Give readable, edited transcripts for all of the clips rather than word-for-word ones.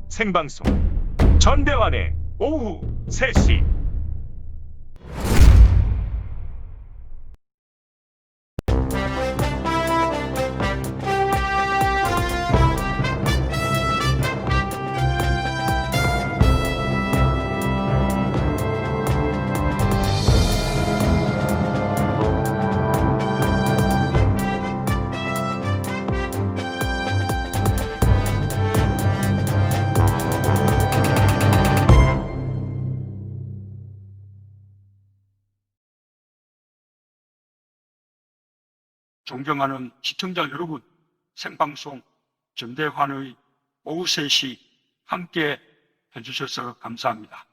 생방송 전대환의 오후 3시. 존경하는 시청자 여러분, 생방송 전대환의 오후 3시 함께 해주셔서 감사합니다.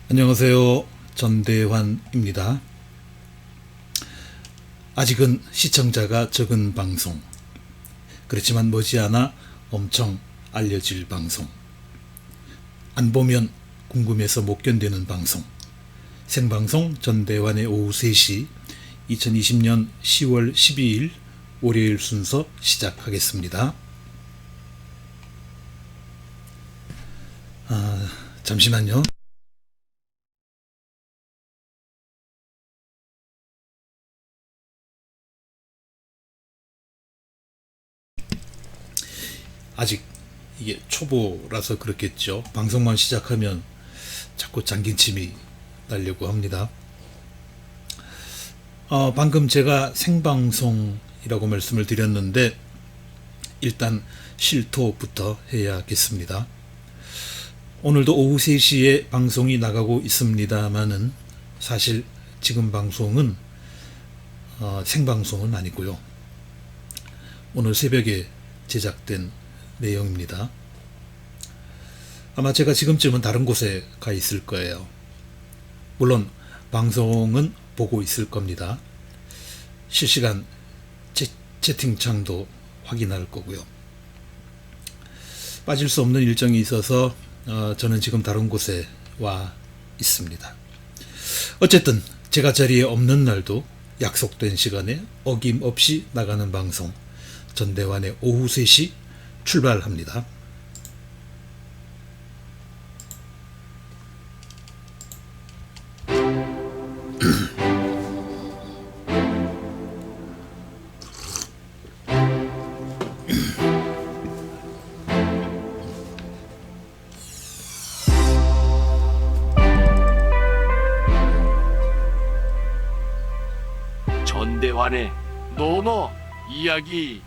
안녕하세요. 전대환입니다. 아직은 시청자가 적은 방송, 그렇지만 머지않아 엄청 알려질 방송, 안 보면 궁금해서 못 견디는 방송, 생방송 전대환의 오후 3시 2020년 10월 12일 월요일 순서 시작하겠습니다. 잠시만요. 아직 이게 초보라서 그렇겠죠. 방송만 시작하면 자꾸 잠긴 침이 나려고 합니다. 방금 제가 생방송이라고 말씀을 드렸는데 일단 실토부터 해야겠습니다. 오늘도 오후 3시에 방송이 나가고 있습니다만은 사실 지금 방송은 생방송은 아니고요. 오늘 새벽에 제작된 내용입니다. 아마 제가 지금쯤은 다른 곳에 가 있을 거예요. 물론 방송은 보고 있을 겁니다. 실시간 채팅창도 확인할 거고요. 빠질 수 없는 일정이 있어서 저는 지금 다른 곳에 와 있습니다. 어쨌든 제가 자리에 없는 날도 약속된 시간에 어김없이 나가는 방송 전대환의 오후 3시 출발합니다. 전대환의 노노 이야기.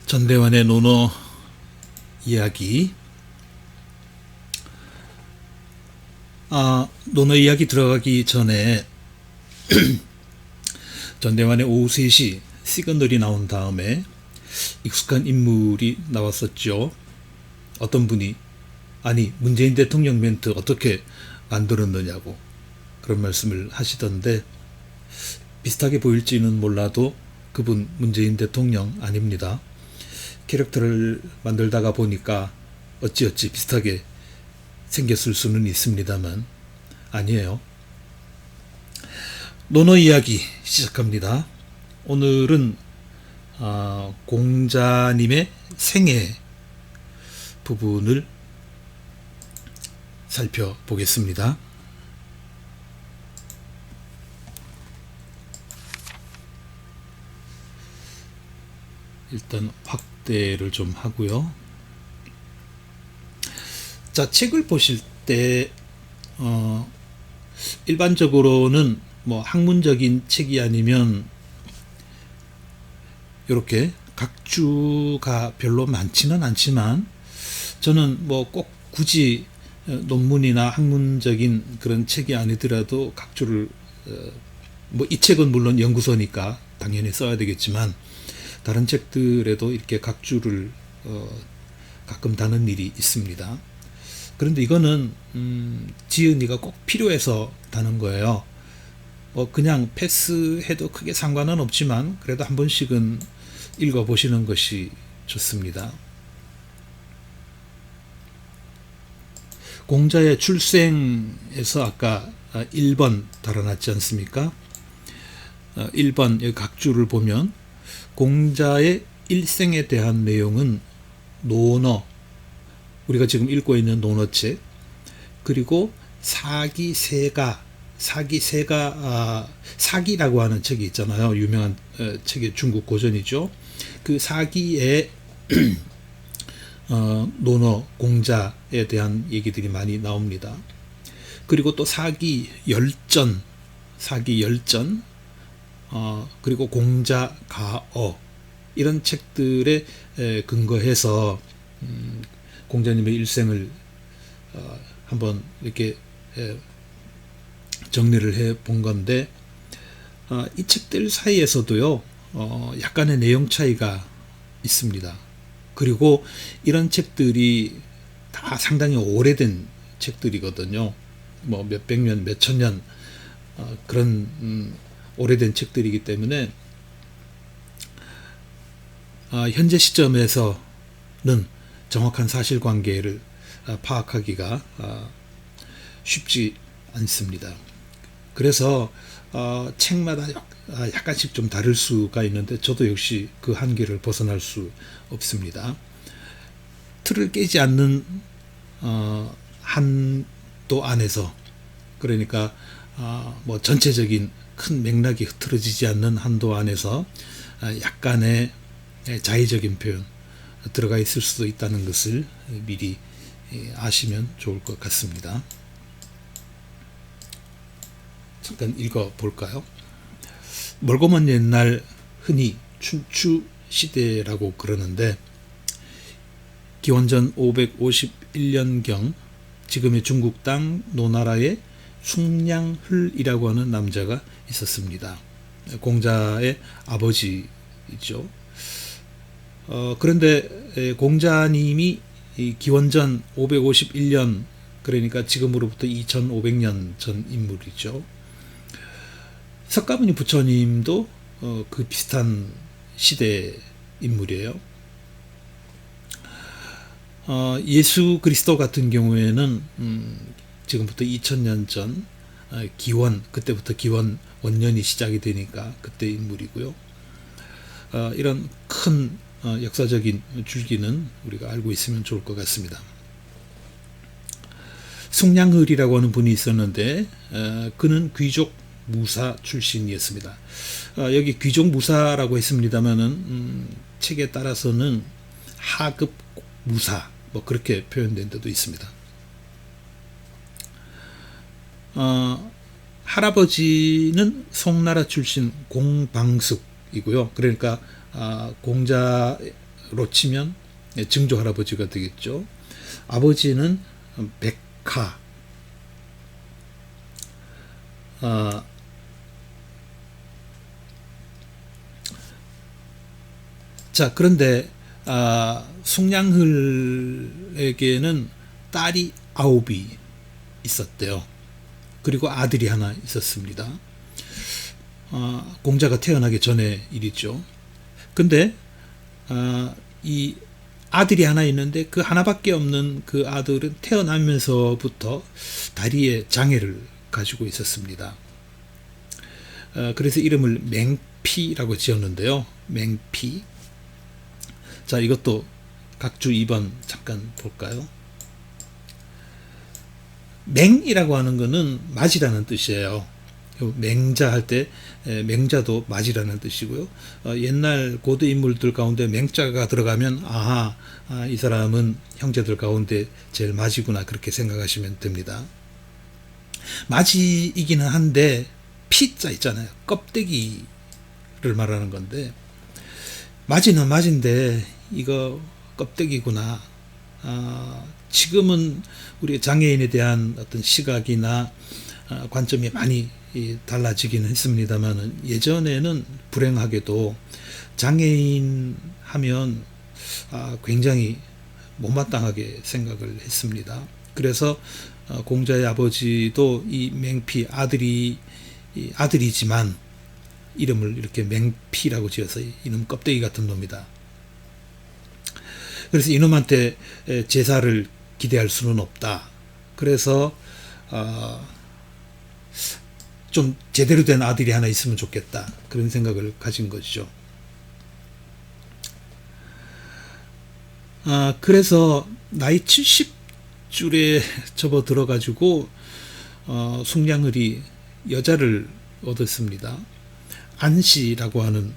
전대환의 노노 이야기. 노노 이야기 들어가기 전에 전대환의 오후 3시 시그널이 나온 다음에 익숙한 인물이 나왔었죠. 어떤 분이 아니 문재인 대통령 멘트 어떻게 만들었느냐고 그런 말씀을 하시던데 비슷하게 보일지는 몰라도 그분 문재인 대통령 아닙니다. 캐릭터를 만들다가 보니까 어찌어찌 비슷하게 생겼을 수는 있습니다만 아니에요. 노노 이야기 시작합니다. 오늘은 공자님의 생애 부분을 살펴보겠습니다. 일단 확대를 좀 하고요. 자, 책을 보실 때 일반적으로는 뭐 학문적인 책이 아니면 이렇게 각주가 별로 많지는 않지만 저는 뭐 꼭 굳이 논문이나 학문적인 그런 책이 아니더라도 각주를 뭐 이 책은 물론 연구서니까 당연히 써야 되겠지만 다른 책들에도 이렇게 각주를 가끔 다는 일이 있습니다. 그런데 이거는 지은이가 꼭 필요해서 다는 거예요. 그냥 패스해도 크게 상관은 없지만 그래도 한 번씩은 읽어보시는 것이 좋습니다. 공자의 출생에서 아까 1번 달아놨지 않습니까? 1번 각주를 보면 공자의 일생에 대한 내용은 논어, 우리가 지금 읽고 있는 논어책, 그리고 사기세가, 사기라고 하는 책이 있잖아요. 유명한 책이 중국 고전이죠. 그 사기의 논어, 공자에 대한 얘기들이 많이 나옵니다. 그리고 또 사기열전, 그리고 공자가어, 이런 책들에 근거해서 공자님의 일생을 한번 이렇게 정리를 해 본 건데, 이 책들 사이에서도요 약간의 내용 차이가 있습니다. 그리고 이런 책들이 다 상당히 오래된 책들이거든요. 뭐 몇백 년, 몇천 년 그런 오래된 책들이기 때문에 현재 시점에서는 정확한 사실관계를 파악하기가 쉽지 않습니다. 그래서 책마다 약간씩 좀 다를 수가 있는데 저도 역시 그 한계를 벗어날 수 없습니다. 틀을 깨지 않는 한도 안에서, 그러니까 뭐 전체적인 큰 맥락이 흐트러지지 않는 한도 안에서 약간의 자의적인 표현 들어가 있을 수도 있다는 것을 미리 아시면 좋을 것 같습니다. 잠깐 읽어 볼까요? 멀고 먼 옛날, 흔히 춘추 시대라고 그러는데, 기원전 551년경 지금의 중국 땅 노나라에 숭냥흘이라고 하는 남자가 있었습니다. 공자의 아버지이죠. 그런데 공자님이 기원전 551년, 그러니까 지금으로부터 2500년 전 인물이죠. 석가모니 부처님도 그 비슷한 시대 인물이에요. 예수 그리스도 같은 경우에는 지금부터 2000년 전 기원, 그때부터 기원 원년이 시작이 되니까 그때 인물이고요. 이런 큰 역사적인 줄기는 우리가 알고 있으면 좋을 것 같습니다. 숭냥흘이라고 하는 분이 있었는데 그는 귀족 무사 출신이었습니다. 여기 귀족 무사라고 했습니다만은 책에 따라서는 하급 무사, 뭐 그렇게 표현된 데도 있습니다. 할아버지는 송나라 출신 공방숙이고요. 그러니까 공자로 치면 증조 할아버지가 되겠죠. 아버지는 백하, 자, 그런데 숭냥흘에게는 딸이 9이 있었대요. 그리고 아들이 하나 있었습니다. 공자가 태어나기 전에 일이죠. 근데 이 아들이 하나 있는데 그 하나밖에 없는 그 아들은 태어나면서부터 다리에 장애를 가지고 있었습니다. 그래서 이름을 맹피라고 지었는데요. 맹피. 자, 이것도 각주 2번 잠깐 볼까요? 맹이라고 하는 것은 맞이라는 뜻이에요. 맹자 할 때 맹자도 맞이라는 뜻이고요. 옛날 고대 인물들 가운데 맹자가 들어가면 이 사람은 형제들 가운데 제일 맞이구나, 그렇게 생각하시면 됩니다. 맞이이기는 한데 피자 있잖아요. 껍데기를 말하는 건데, 맞이는 맞인데 이거 껍데기구나. 지금은 우리 장애인에 대한 어떤 시각이나 관점이 많이 달라지기는 했습니다만은, 예전에는 불행하게도 장애인 하면 굉장히 못마땅하게 생각을 했습니다. 그래서 공자의 아버지도 이 맹피, 아들이지만 이름을 이렇게 맹피라고 지어서 이놈 껍데기 같은 놈이다. 그래서 이놈한테 제사를 기대할 수는 없다. 그래서 좀 제대로 된 아들이 하나 있으면 좋겠다. 그런 생각을 가진 것이죠. 그래서 나이 70줄에 접어들어 가지고 숙량을이 여자를 얻었습니다. 안씨라고 하는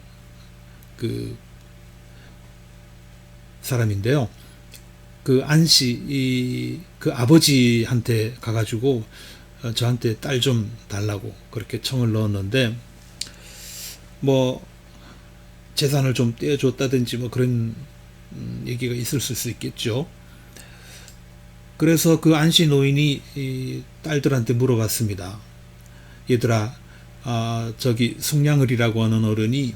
그 사람인데요. 그 안씨, 그 아버지한테 가가지고 저한테 딸 좀 달라고 그렇게 청을 넣었는데, 뭐 재산을 좀 떼어줬다든지 뭐 그런 얘기가 있을 수 있겠죠. 그래서 그 안씨 노인이 이 딸들한테 물어봤습니다. 얘들아, 저기 숙량을이라고 하는 어른이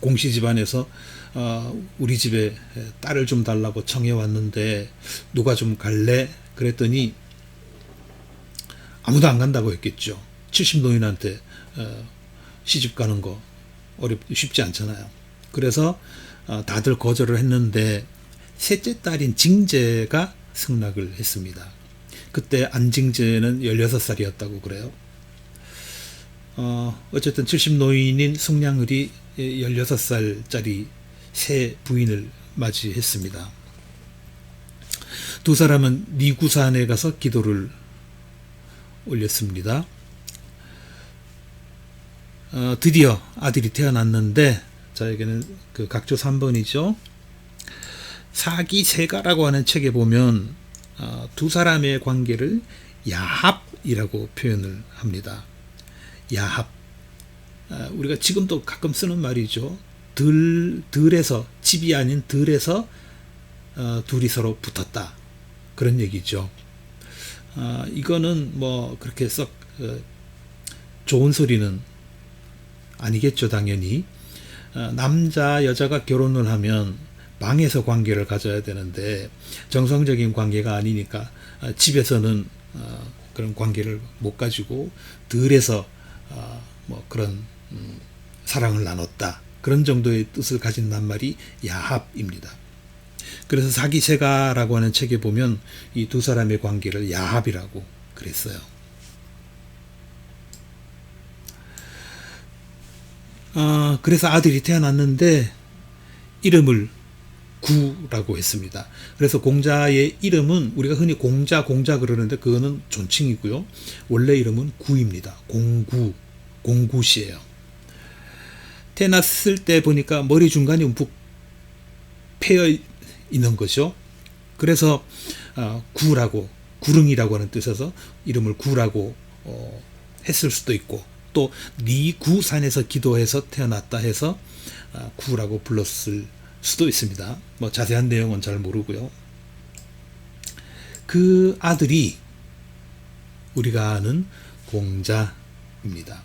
공씨 집안에서 우리 집에 딸을 좀 달라고 청해 왔는데 누가 좀 갈래? 그랬더니 아무도 안 간다고 했겠죠. 70 노인한테 시집 가는 거 쉽지 않잖아요. 그래서 다들 거절을 했는데 셋째 딸인 징제가 승낙을 했습니다. 그때 안징제는 16살이었다고 그래요. 어쨌든 70 노인인 숙량을이 16살짜리 새 부인을 맞이했습니다. 두 사람은 니구산에 가서 기도를 올렸습니다. 드디어 아들이 태어났는데, 자, 여기는 그 각조 3번이죠. 사기세가라고 하는 책에 보면 두 사람의 관계를 야합이라고 표현을 합니다. 야합. 우리가 지금도 가끔 쓰는 말이죠. 들에서, 집이 아닌 들에서 둘이 서로 붙었다. 그런 얘기죠. 이거는 뭐 그렇게 썩 좋은 소리는 아니겠죠, 당연히. 남자, 여자가 결혼을 하면 방에서 관계를 가져야 되는데 정상적인 관계가 아니니까 집에서는 그런 관계를 못 가지고 들에서 뭐 그런 사랑을 나눴다. 그런 정도의 뜻을 가진 낱말이 야합입니다. 그래서 사기세가라고 하는 책에 보면 이 두 사람의 관계를 야합이라고 그랬어요. 그래서 아들이 태어났는데 이름을 구라고 했습니다. 그래서 공자의 이름은 우리가 흔히 공자 그러는데 그거는 존칭이고요. 원래 이름은 구입니다. 공구씨예요. 태어났을 때 보니까 머리 중간이 움푹 패여 있는 거죠. 그래서 구라고, 구릉이라고 하는 뜻에서 이름을 구라고 했을 수도 있고, 또 니구산에서 기도해서 태어났다 해서 구라고 불렀을 수도 있습니다. 뭐 자세한 내용은 잘 모르고요. 그 아들이 우리가 아는 공자입니다.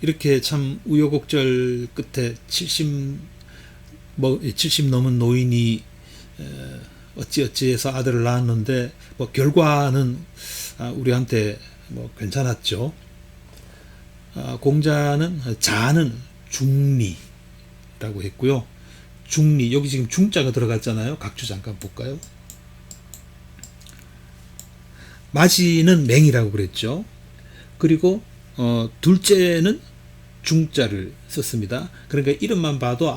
이렇게 참 우여곡절 끝에 70 넘은 노인이 어찌어찌해서 아들을 낳았는데 뭐 결과는 우리한테 뭐 괜찮았죠. 공자는 자는 중리라고 했고요. 중리, 여기 지금 중자가 들어갔잖아요. 각주 잠깐 볼까요? 마지는 맹이라고 그랬죠. 그리고 둘째는 중자를 썼습니다. 그러니까 이름만 봐도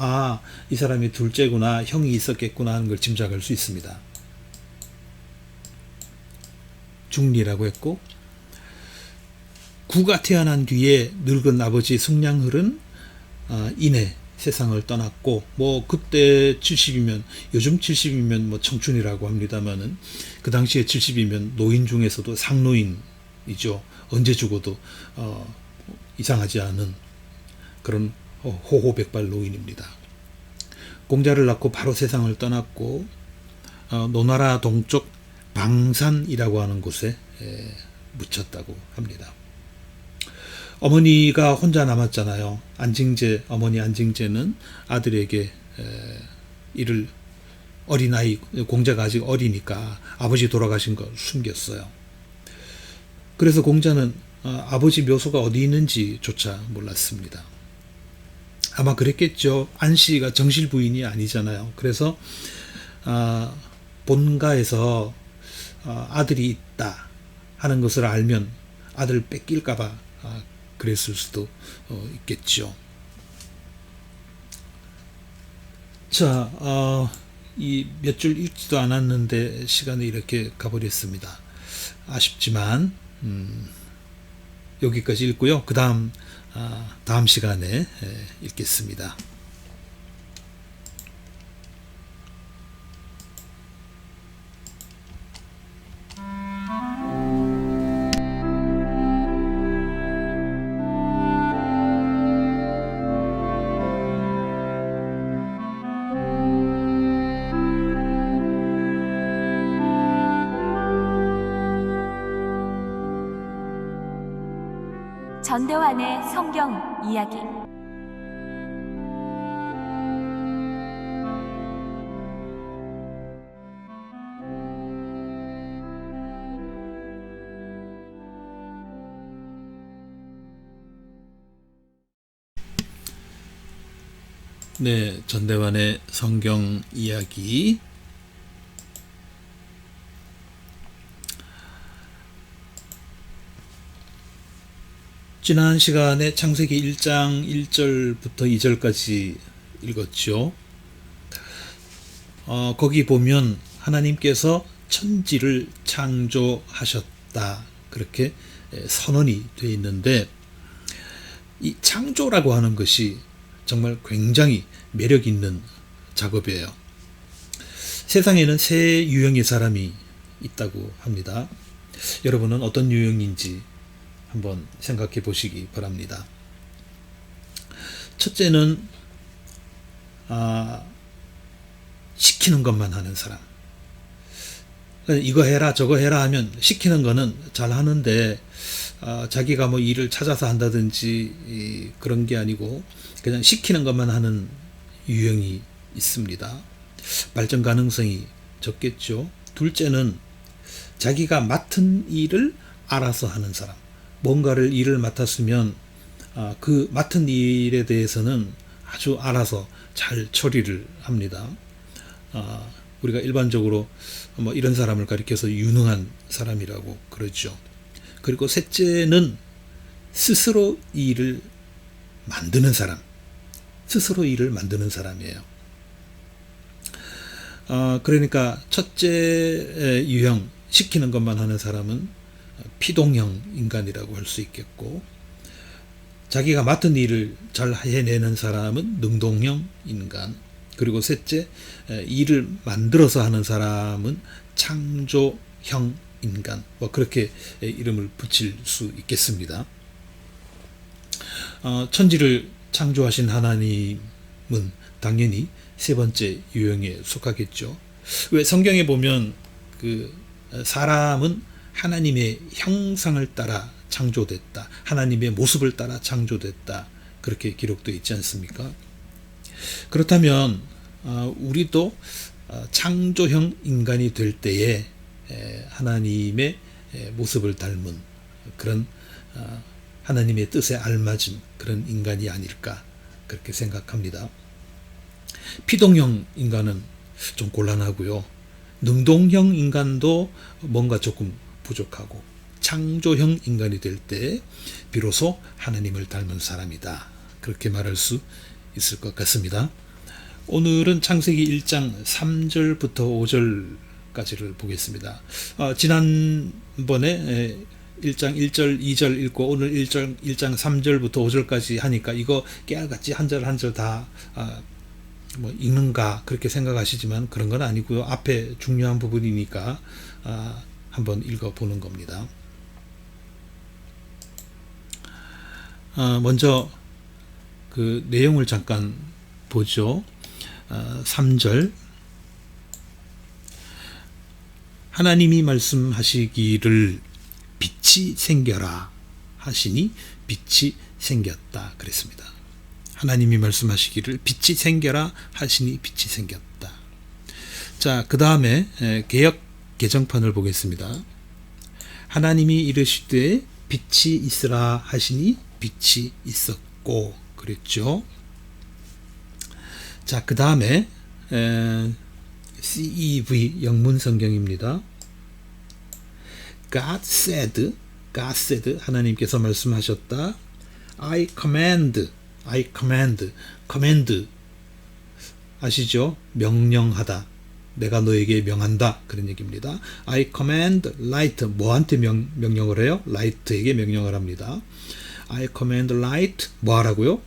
이 사람이 둘째구나, 형이 있었겠구나 하는 걸 짐작할 수 있습니다. 중리라고 했고, 구가 태어난 뒤에 늙은 아버지 숙량을은 이내 세상을 떠났고, 뭐 그때 70이면, 요즘 70이면 뭐 청춘이라고 합니다만은 그 당시에 70이면 노인 중에서도 상노인이었죠. 노인이죠. 언제 죽어도 이상하지 않은 그런 호호백발 노인입니다. 공자를 낳고 바로 세상을 떠났고 노나라 동쪽 방산이라고 하는 곳에 묻혔다고 합니다. 어머니가 혼자 남았잖아요. 안징제, 어머니 안징제는 아들에게 이를 어린아이, 공자가 아직 어리니까 아버지 돌아가신 걸 숨겼어요. 그래서 공자는 아버지 묘소가 어디 있는지조차 몰랐습니다. 아마 그랬겠죠. 안씨가 정실 부인이 아니잖아요. 그래서 본가에서 아들이 있다 하는 것을 알면 아들 뺏길까봐 그랬을 수도 있겠죠. 자, 이 몇 줄 읽지도 않았는데 시간이 이렇게 가버렸습니다. 아쉽지만 여기까지 읽고요. 그 다음 시간에 읽겠습니다. 전대환의 성경 이야기. 네, 전대환의 성경 이야기. 지난 시간에 창세기 1장 1절부터 2절까지 읽었죠. 거기 보면 하나님께서 천지를 창조하셨다, 그렇게 선언이 되어 있는데, 이 창조라고 하는 것이 정말 굉장히 매력 있는 작업이에요. 세상에는 세 유형의 사람이 있다고 합니다. 여러분은 어떤 유형인지 한번 생각해 보시기 바랍니다. 첫째는 시키는 것만 하는 사람. 이거 해라 저거 해라 하면 시키는 거는 잘 하는데 자기가 뭐 일을 찾아서 한다든지 그런 게 아니고 그냥 시키는 것만 하는 유형이 있습니다. 발전 가능성이 적겠죠. 둘째는 자기가 맡은 일을 알아서 하는 사람. 뭔가를 일을 맡았으면 그 맡은 일에 대해서는 아주 알아서 잘 처리를 합니다. 우리가 일반적으로 뭐 이런 사람을 가리켜서 유능한 사람이라고 그러죠. 그리고 셋째는 스스로 일을 만드는 사람. 스스로 일을 만드는 사람이에요. 그러니까 첫째 유형, 시키는 것만 하는 사람은 피동형 인간이라고 할 수 있겠고, 자기가 맡은 일을 잘 해내는 사람은 능동형 인간, 그리고 셋째, 일을 만들어서 하는 사람은 창조형 인간, 뭐 그렇게 이름을 붙일 수 있겠습니다. 천지를 창조하신 하나님은 당연히 세 번째 유형에 속하겠죠. 왜 성경에 보면 그 사람은 하나님의 형상을 따라 창조됐다, 하나님의 모습을 따라 창조됐다, 그렇게 기록되어 있지 않습니까? 그렇다면 우리도 창조형 인간이 될 때에 하나님의 모습을 닮은 그런 하나님의 뜻에 알맞은 그런 인간이 아닐까, 그렇게 생각합니다. 피동형 인간은 좀 곤란하고요. 능동형 인간도 뭔가 조금 부족하고, 창조형 인간이 될 때 비로소 하나님을 닮은 사람이다, 그렇게 말할 수 있을 것 같습니다. 오늘은 창세기 1장 3절부터 5절까지를 보겠습니다. 지난번에 1장 1절 2절 읽고 오늘 1장 3절부터 5절까지 하니까 이거 깨알같이 한 절 한 절 다 뭐 읽는가 그렇게 생각하시지만 그런 건 아니고요. 앞에 중요한 부분이니까 한번 읽어보는 겁니다. 먼저 그 내용을 잠깐 보죠. 3절 하나님이 말씀하시기를 빛이 생겨라 하시니 빛이 생겼다 그랬습니다. 하나님이 말씀하시기를 빛이 생겨라 하시니 빛이 생겼다. 자, 그 다음에 개역 개정판을 보겠습니다. 하나님이 이르시되 빛이 있으라 하시니 빛이 있었고 그랬죠. 자, 그 다음에 CEV 영문 성경입니다. God said 하나님께서 말씀하셨다. I command 아시죠? 명령하다. 내가 너에게 명한다. 그런 얘기입니다. I command light. 뭐한테 명령을 해요? light에게 명령을 합니다. I command light. 뭐 하라고요?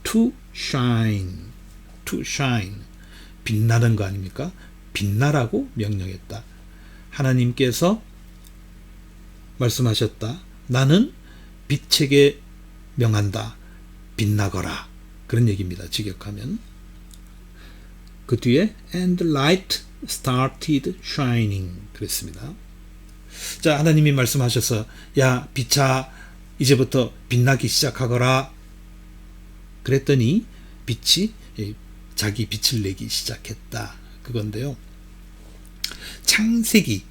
To shine. 빛나는 거 아닙니까? 빛나라고 명령했다. 하나님께서 말씀하셨다. 나는 빛에게 명한다. 빛나거라. 그런 얘기입니다. 직역하면. 그 뒤에 and light started shining 그랬습니다. 자, 하나님이 말씀하셔서 야, 빛아 이제부터 빛나기 시작하거라 그랬더니 빛이 자기 빛을 내기 시작했다. 그건데요. 창세기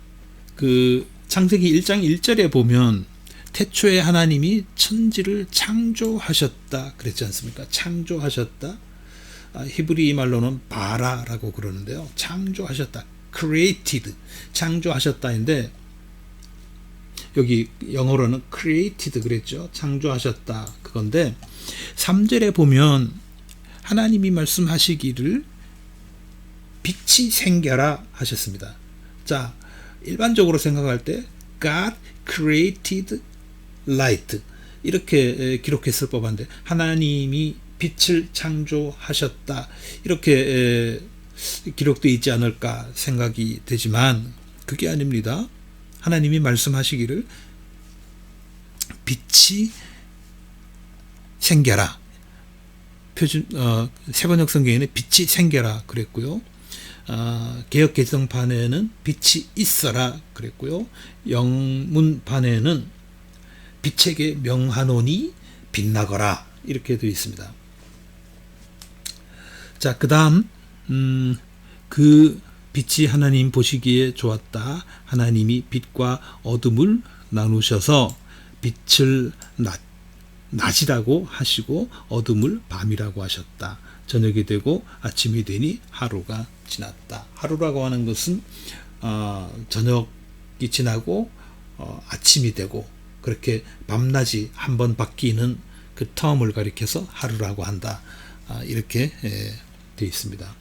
1장 1절에 보면 태초에 하나님이 천지를 창조하셨다 그랬지 않습니까? 창조하셨다. 히브리 말로는 바라라고 그러는데요. 창조하셨다. created. 창조하셨다인데 여기 영어로는 created 그랬죠. 창조하셨다. 그건데 3절에 보면 하나님이 말씀하시기를 빛이 생겨라 하셨습니다. 자, 일반적으로 생각할 때 God created light 이렇게 기록했을 법한데 하나님이 빛을 창조하셨다 이렇게 기록되어 있지 않을까 생각이 되지만 그게 아닙니다. 하나님이 말씀하시기를 빛이 생겨라. 세번역 성경에는 빛이 생겨라 그랬고요. 개역 개정판에는 빛이 있어라 그랬고요. 영문판에는 빛에게 명하노니 빛나거라 이렇게 되어 있습니다. 자, 그 다음 그 빛이 하나님 보시기에 좋았다. 하나님이 빛과 어둠을 나누셔서 빛을 낮이라고 하시고 어둠을 밤이라고 하셨다. 저녁이 되고 아침이 되니 하루가 지났다. 하루라고 하는 것은 저녁이 지나고 아침이 되고 그렇게 밤낮이 한번 바뀌는 그 텀을 가리켜서 하루라고 한다. 이렇게 되어 있습니다.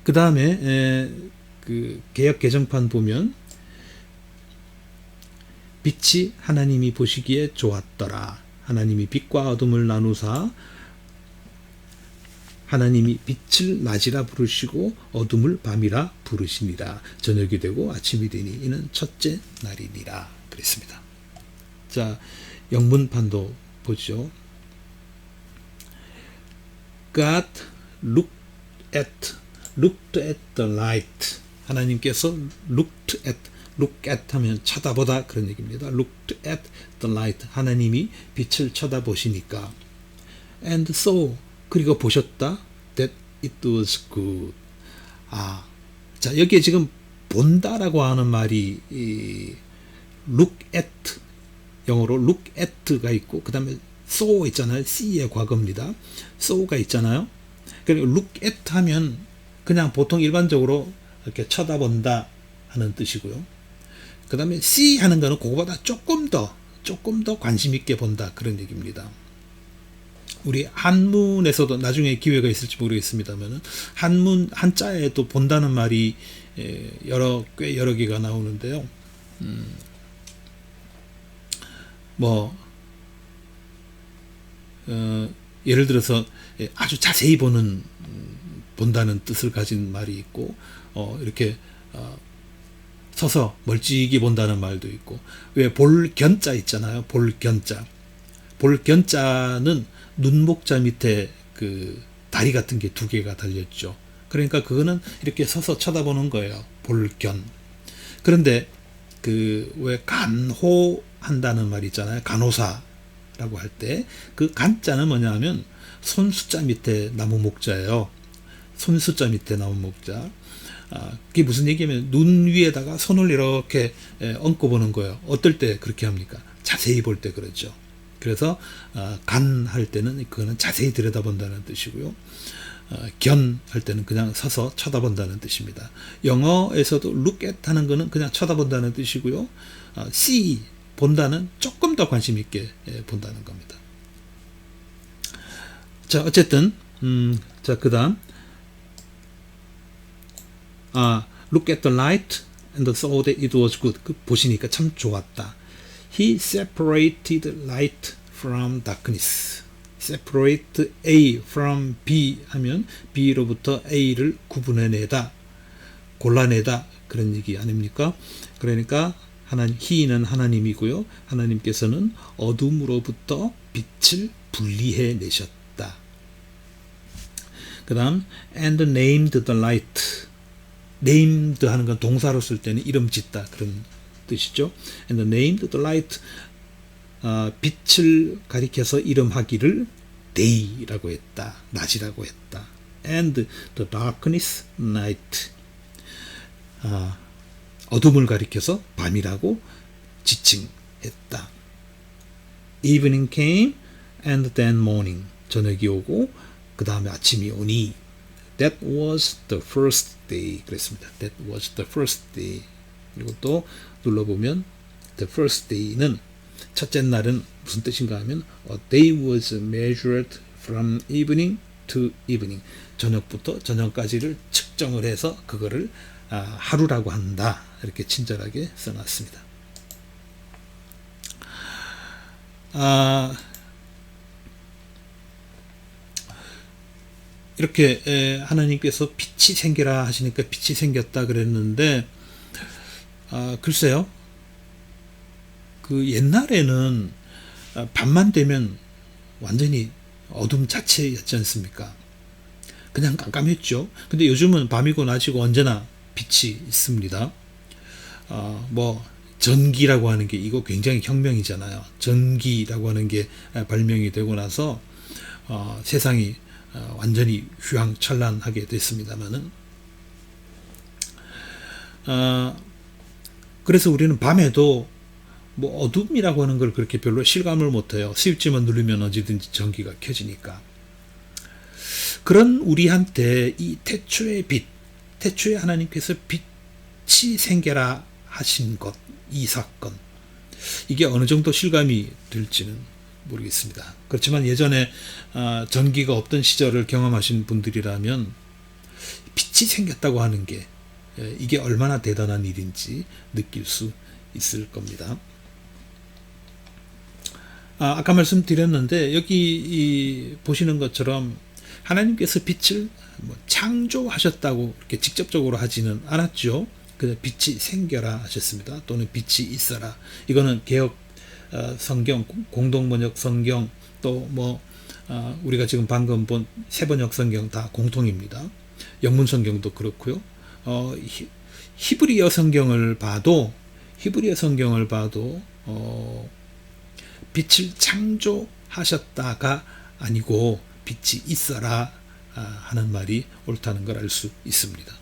그 다음에 그 개역 개정판 보면 빛이 하나님이 보시기에 좋았더라. 하나님이 빛과 어둠을 나누사 하나님이 빛을 낮이라 부르시고 어둠을 밤이라 부르시니라. 저녁이 되고 아침이 되니 이는 첫째 날이니라 그랬습니다. 자, 영문판도 보죠. God looked at the light. 하나님께서 look at 하면 쳐다보다 그런 얘기입니다. looked at the light. 하나님이 빛을 쳐다보시니까 and saw 그리고 보셨다 that it was good. 자, 여기에 지금 본다라고 하는 말이 look at 영어로 look at가 있고 그 다음에 saw 있잖아요. see의 과거입니다. saw가 있잖아요. 그리고 look at 하면 그냥 보통 일반적으로 이렇게 쳐다본다 하는 뜻이고요. 그 다음에 see 하는 거는 그거보다 조금 더 관심 있게 본다 그런 얘기입니다. 우리 한문에서도 나중에 기회가 있을지 모르겠습니다만 한자에도 본다는 말이 꽤 여러 개가 나오는데요. 예를 들어서 아주 자세히 본다는 뜻을 가진 말이 있고 이렇게 서서 멀찍이 본다는 말도 있고 왜 볼견자 있잖아요. 볼견자 볼견자는 눈목자 밑에 그 다리 같은 게 두 개가 달렸죠. 그러니까 그거는 이렇게 서서 쳐다보는 거예요. 볼견. 그런데 그 왜 간호한다는 말 있잖아요. 간호사라고 할 때 그 간자는 뭐냐 하면 손수자 밑에 나무 목자예요. 손수자 밑에 나무 목자. 그게 무슨 얘기냐면 눈 위에다가 손을 이렇게 얹고 보는 거예요. 어떨 때 그렇게 합니까? 자세히 볼 때 그러죠. 그래서 간 할 때는 그거는 자세히 들여다본다는 뜻이고요. 견 할 때는 그냥 서서 쳐다본다는 뜻입니다. 영어에서도 look at 하는 거는 그냥 쳐다본다는 뜻이고요. see 본다는 조금 더 관심 있게 본다는 겁니다. 자, 어쨌든 자, 그다음 look at the light and saw that it was good. 그 보시니까 참 좋았다. He separated light from darkness. separate A from B 하면 B로부터 A를 구분해내다, 골라내다, 그런 얘기 아닙니까? 그러니까 He는 하나님이고요. 하나님께서는 어둠으로부터 빛을 분리해내셨다. 그 다음 and named the light. named 하는 건 동사로 쓸 때는 이름 짓다, 그런 뜻이죠. and named the light. 빛을 가리켜서 이름하기를 day라고 했다. 낮이라고 했다. and the darkness night. 어둠을 가리켜서 밤이라고 지칭했다. evening came and then morning. 저녁이 오고 그 다음에 아침이 오니 that was the first day. 그랬습니다. that was the first day. 그리고 또 눌러보면 the first day는 첫째 날은 무슨 뜻인가 하면 a day was measured from evening to evening. 저녁부터 저녁까지를 측정을 해서 그거를 하루라고 한다. 이렇게 친절하게 써놨습니다. 이렇게 하나님께서 빛이 생겨라 하시니까 빛이 생겼다 그랬는데 글쎄요. 그 옛날에는 밤만 되면 완전히 어둠 자체였지 않습니까? 그냥 깜깜했죠. 근데 요즘은 밤이고 낮이고 언제나 빛이 있습니다. 뭐 전기라고 하는 게 이거 굉장히 혁명이잖아요. 전기라고 하는 게 발명이 되고 나서 세상이 완전히 휘황찬란하게 됐습니다만은 그래서 우리는 밤에도 뭐 어둠이라고 하는 걸 그렇게 별로 실감을 못해요. 스위치만 누르면 언제든지 전기가 켜지니까. 그런 우리한테 이 태초의 빛, 태초에 하나님께서 빛이 생겨라 하신 것, 이 사건, 이게 어느 정도 실감이 될지는 모르겠습니다. 그렇지만 예전에 전기가 없던 시절을 경험하신 분들이라면 빛이 생겼다고 하는 게 이게 얼마나 대단한 일인지 느낄 수 있을 겁니다. 아까 말씀드렸는데 여기 보시는 것처럼 하나님께서 빛을 창조하셨다고 이렇게 직접적으로 하지는 않았죠. 그냥 빛이 생겨라 하셨습니다. 또는 빛이 있어라. 이거는 개역 성경, 공동번역 성경, 또 우리가 지금 방금 본 세번역 성경 다 공통입니다. 영문 성경도 그렇고요. 히브리어 성경을 봐도 빛을 창조하셨다가 아니고 빛이 있어라 하는 말이 옳다는 걸 알 수 있습니다.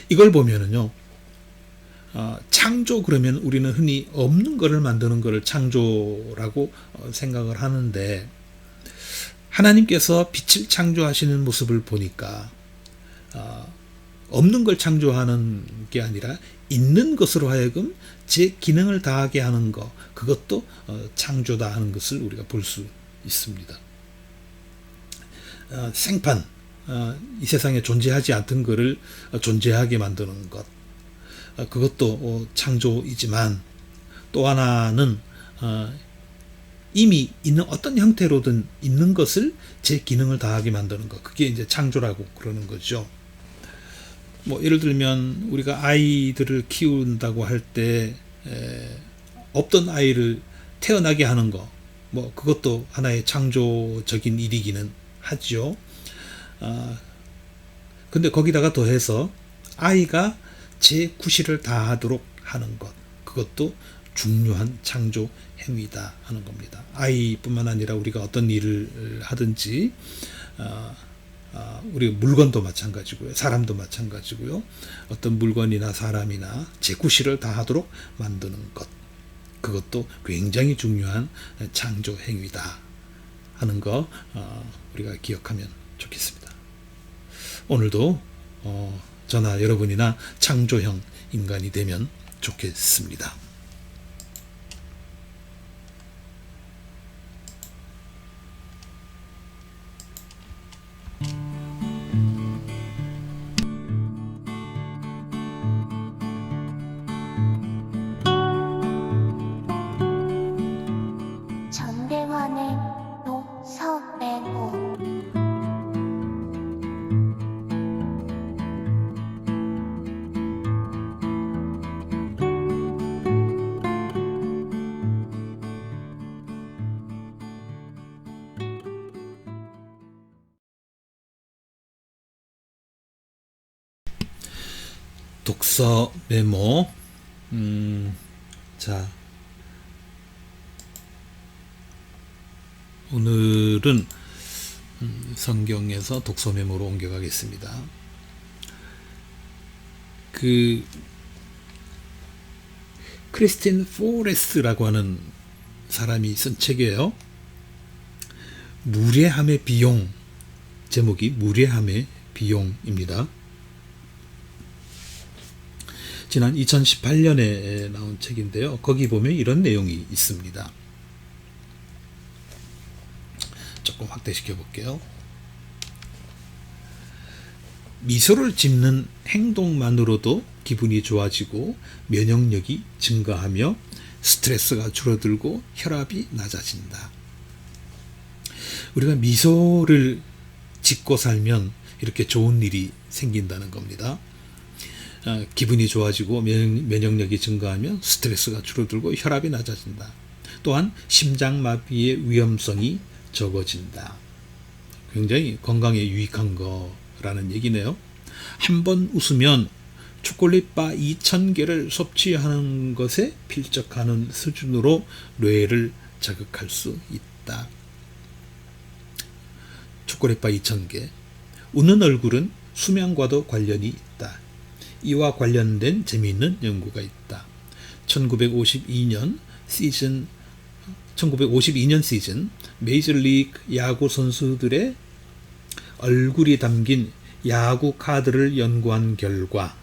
이걸 보면은요, 창조 그러면 우리는 흔히 없는 거를 만드는 거를 창조라고 생각을 하는데 하나님께서 빛을 창조하시는 모습을 보니까 없는 걸 창조하는 게 아니라 있는 것으로 하여금 제 기능을 다하게 하는 것, 그것도 창조다 하는 것을 우리가 볼 수 있습니다. 생판, 이 세상에 존재하지 않던 것을 존재하게 만드는 것, 그것도 창조이지만 또 하나는 이미 있는 어떤 형태로든 있는 것을 제 기능을 다하게 만드는 것, 그게 이제 창조라고 그러는 거죠. 예를 들면 우리가 아이들을 키운다고 할 때 없던 아이를 태어나게 하는 거, 뭐 그것도 하나의 창조적인 일이기는 하죠. 근데 거기다가 더해서 아이가 제 구실을 다하도록 하는 것, 그것도 중요한 창조 행위다 하는 겁니다. 아이뿐만 아니라 우리가 어떤 일을 하든지 우리 물건도 마찬가지고요, 사람도 마찬가지고요. 어떤 물건이나 사람이나 제 구실을 다하도록 만드는 것, 그것도 굉장히 중요한 창조 행위다 하는 거 우리가 기억하면 좋겠습니다. 오늘도 저나 여러분이나 창조형 인간이 되면 좋겠습니다. 전대환의 노서메모. 독서 메모. 자, 오늘은 성경에서 독서 메모로 옮겨가겠습니다. 크리스틴 포레스라고 하는 사람이 쓴 책이에요. 무례함의 비용. 제목이 무례함의 비용입니다. 지난 2018년에 나온 책인데요. 거기 보면 이런 내용이 있습니다. 조금 확대시켜 볼게요. 미소를 짓는 행동만으로도 기분이 좋아지고 면역력이 증가하며 스트레스가 줄어들고 혈압이 낮아진다. 우리가 미소를 짓고 살면 이렇게 좋은 일이 생긴다는 겁니다. 기분이 좋아지고 면역력이 증가하면 스트레스가 줄어들고 혈압이 낮아진다. 또한 심장마비의 위험성이 적어진다. 굉장히 건강에 유익한 거라는 얘기네요. 한 번 웃으면 초콜릿바 2,000개를 섭취하는 것에 필적하는 수준으로 뇌를 자극할 수 있다. 초콜릿바 2,000개. 웃는 얼굴은 수명과도 관련이 있다. 이와 관련된 재미있는 연구가 있다. 1952년 시즌 메이저리그 야구 선수들의 얼굴이 담긴 야구 카드를 연구한 결과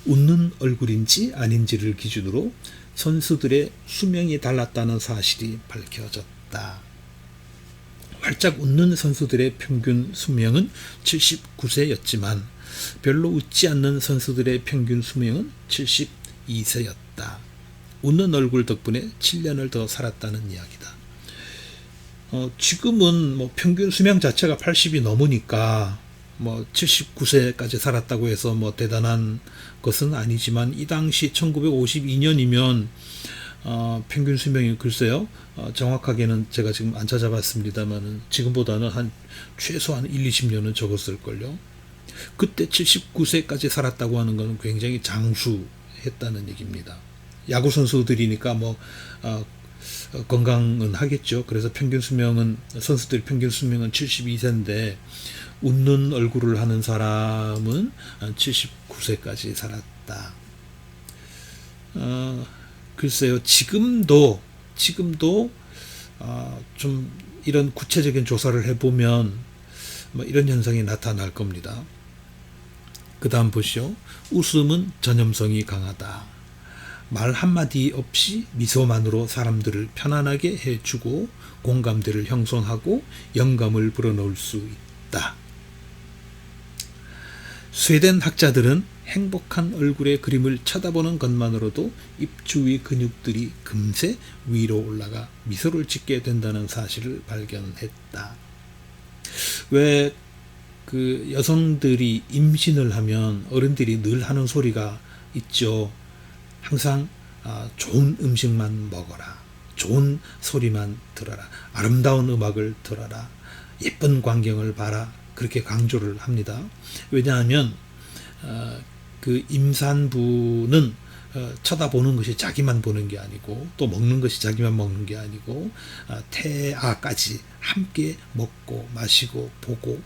웃는 얼굴인지 아닌지를 기준으로 선수들의 수명이 달랐다는 사실이 밝혀졌다. 활짝 웃는 선수들의 평균 수명은 79세였지만 별로 웃지 않는 선수들의 평균 수명은 72세였다. 웃는 얼굴 덕분에 7년을 더 살았다는 이야기다. 지금은 뭐 평균 수명 자체가 80이 넘으니까 뭐 79세까지 살았다고 해서 뭐 대단한 것은 아니지만 이 당시 1952년이면 평균 수명이 글쎄요, 정확하게는 제가 지금 안 찾아봤습니다만 지금보다는 한 최소한 1, 20년은 적었을걸요. 그때 79세까지 살았다고 하는 것은 굉장히 장수했다는 얘기입니다. 야구 선수들이니까 뭐 건강은 하겠죠. 그래서 선수들 평균 수명은 72세인데 웃는 얼굴을 하는 사람은 79세까지 살았다. 글쎄요, 지금도 좀 이런 구체적인 조사를 해보면 뭐 이런 현상이 나타날 겁니다. 그 다음 보시오. 웃음은 전염성이 강하다. 말 한마디 없이 미소만으로 사람들을 편안하게 해주고 공감대를 형성하고 영감을 불어넣을 수 있다. 스웨덴 학자들은 행복한 얼굴의 그림을 쳐다보는 것만으로도 입 주위 근육들이 금세 위로 올라가 미소를 짓게 된다는 사실을 발견했다. 왜 그 여성들이 임신을 하면 어른들이 늘 하는 소리가 있죠. 항상 좋은 음식만 먹어라, 좋은 소리만 들어라, 아름다운 음악을 들어라, 예쁜 광경을 봐라, 그렇게 강조를 합니다. 왜냐하면 그 임산부는 쳐다보는 것이 자기만 보는 게 아니고, 또 먹는 것이 자기만 먹는 게 아니고, 태아까지 함께 먹고 마시고 보고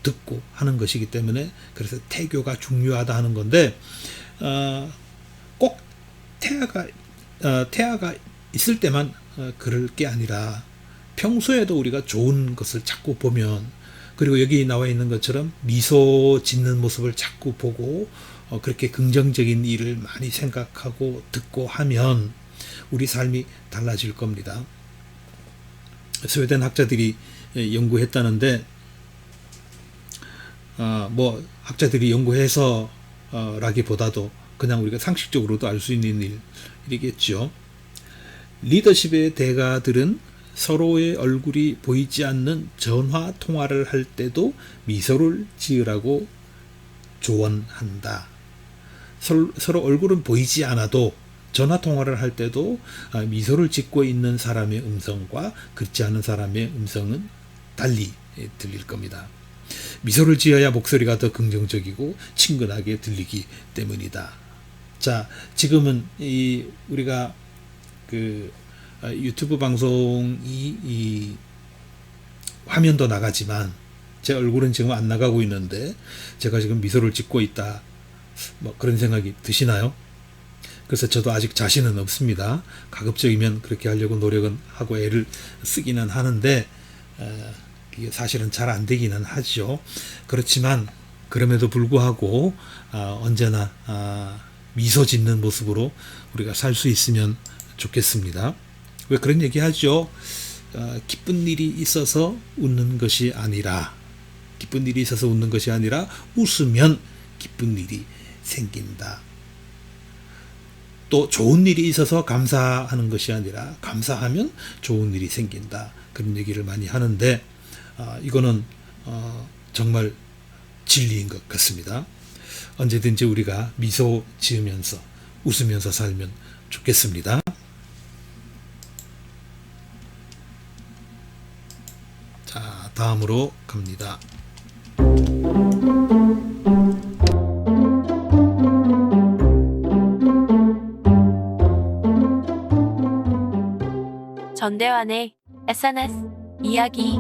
듣고 하는 것이기 때문에, 그래서 태교가 중요하다 하는 건데, 꼭 태아가 있을 때만 그럴 게 아니라 평소에도 우리가 좋은 것을 자꾸 보면, 그리고 여기 나와 있는 것처럼 미소 짓는 모습을 자꾸 보고 그렇게 긍정적인 일을 많이 생각하고 듣고 하면 우리 삶이 달라질 겁니다. 스웨덴 학자들이 연구했다는데, 학자들이 연구해서 라기보다도 그냥 우리가 상식적으로도 알 수 있는 일이겠죠. 리더십의 대가들은 서로의 얼굴이 보이지 않는 전화 통화를 할 때도 미소를 지으라고 조언한다. 서로 얼굴은 보이지 않아도 전화 통화를 할 때도 미소를 짓고 있는 사람의 음성과 그렇지 않은 사람의 음성은 달리 들릴 겁니다. 미소를 지어야 목소리가 더 긍정적이고 친근하게 들리기 때문이다. 자, 지금은 우리가 그 유튜브 방송이 이 화면도 나가지만 제 얼굴은 지금 안 나가고 있는데 제가 지금 미소를 짓고 있다, 그런 생각이 드시나요? 그래서 저도 아직 자신은 없습니다. 가급적이면 그렇게 하려고 노력은 하고 애를 쓰기는 하는데 이게 사실은 잘 안 되기는 하죠. 그렇지만 그럼에도 불구하고 언제나 미소 짓는 모습으로 우리가 살 수 있으면 좋겠습니다. 왜 그런 얘기 하죠? 기쁜 일이 있어서 웃는 것이 아니라, 웃으면 기쁜 일이 생긴다. 또 좋은 일이 있어서 감사하는 것이 아니라 감사하면 좋은 일이 생긴다. 그런 얘기를 많이 하는데 이거는 정말 진리인 것 같습니다. 언제든지 우리가 미소 지으면서 웃으면서 살면 좋겠습니다. 자, 다음으로 갑니다. 전대환의 SNS 이야기.